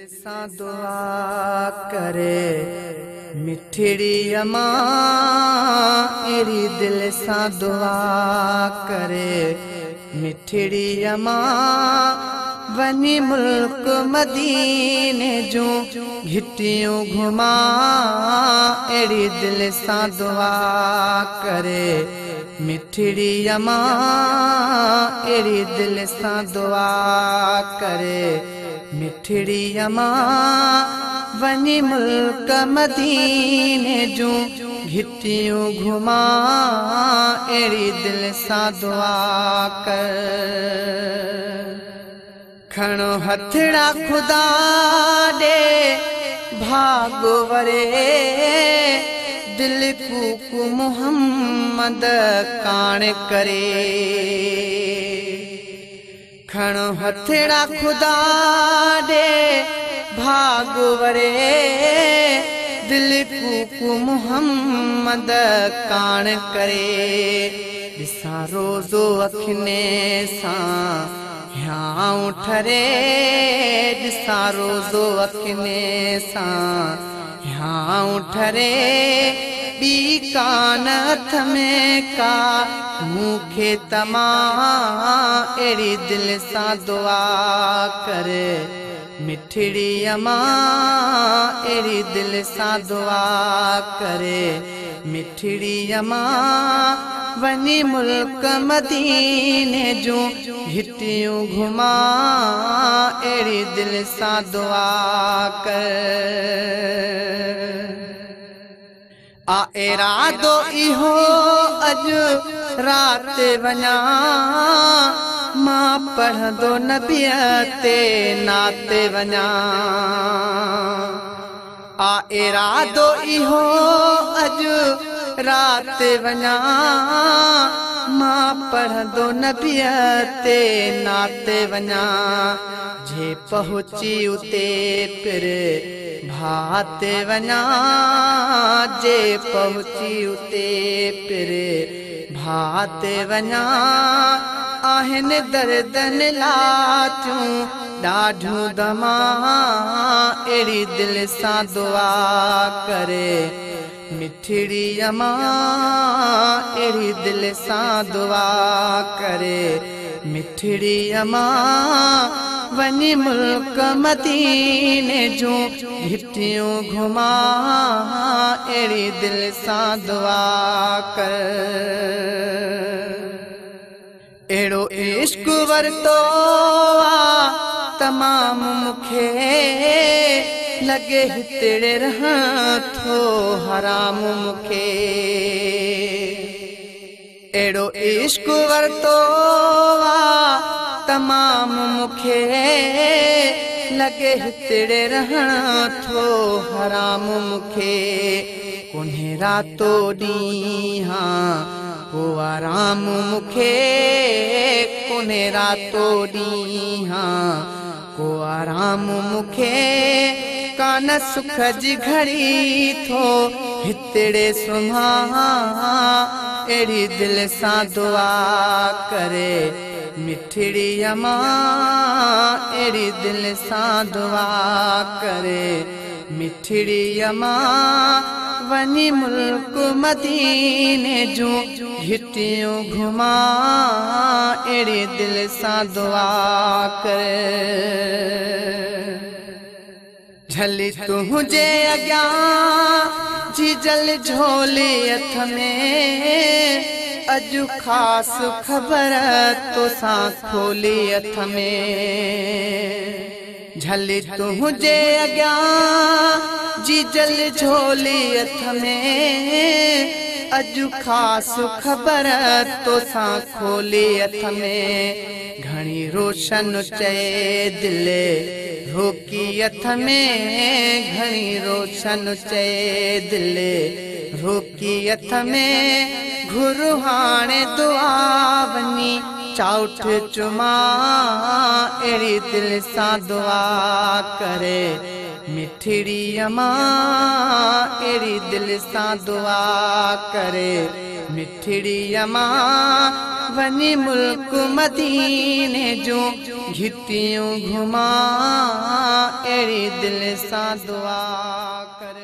सां दुआ करे मिठड़ी अमा एड़ी दिल सां दुआ करे मिठड़ी अमा वनी मुल्क मदीने जो घिटियों घुमा एड़ी दिल सां दुआ करे मिठड़ी अमा एड़ी दिल सां दुआ करे मिठड़ी अमा वनी मुल्क मदीने जो घिटियों घुमा एड़ी दिल सां दुआ कर खणो हथड़ा खुदा दे भागो वरे दिल कूकू मोहम्मद कान करे खणो हथड़ा खुदा दे भागो वरे दिल कूकू मोहम्मद कान करे दिसा रोज़ो अखने सां ह्यां ठरे दिसा रोज़ो अखने सां ह्यां ठरे बी कान हथ में का मुखे तमा एड़ी दिल सां दुआ करे मिठड़ी अमा एड़ी दिल सां दुआ करे मिठड़ी अमा वनी मुल्क मदीने जो घिटियों घुमा एड़ी दिल सां दुआ कर आ इरादो इहो अज रात वञा मां पढ़ंदो नबीअ ते नाते वञा आ इरादो इहो अज रात वञा मां पढ़ंदो नबीअ ते नाते वञा जे पहुची उते फिर भाते वञा जे पहुची उते फिर भाते वञा आहिन दर्दन लाचूं ॾाढूं दमा एड़ी दिल सां दुआ करे मिठड़ी अमा एड़ी दिल सां दुआ करे मिठड़ी अमा वनी मुल्क मदीने जो घिटियों घुमा एड़ी दिल सां दुआ कर एड़ो इश्क वरतो तमाम मुखे लगे हितड़े रहां थो हराम मुखे एड़ो इश्क वरतो तमाम मुखे लगे हितड़े रहां थो हराम मुखे कोन्हे रातो ॾींहां को आराम मुखे कोन्हे रातो ॾींहां को आराम मुखे कान सुख जी घड़ी थो हितड़े सुम्हा एड़ी दिल सां दुआ करे मिठड़ी अमा एड़ी दिल सां दुआ करे मिठड़ी अमा वनी मुल्क मदीने जो घिटियों घुमा एड़ी दिल सां दुआ करे झली तुझे अॻियां जी जल झोली हथ में अजु खास खबर तोसां खोली हथ में झली तुझे अॻियां जी जल झोली हथ में अजु खास खबर तोसां खोली हथ में घणी रोशन चए दिल रोकी हथ में घणी रोशन चए दिल रोकी हथ में घुरु हाणे दुआ वनी चाउठ चुमा एड़ी दिल सां दुआ करे मिठड़ी अमा एड़ी दिल सां दुआ करे मिठड़ी अमा वनी मुल्क मदीने जो घिटियों घुमा अहिड़ी दिल सां दुआ कर।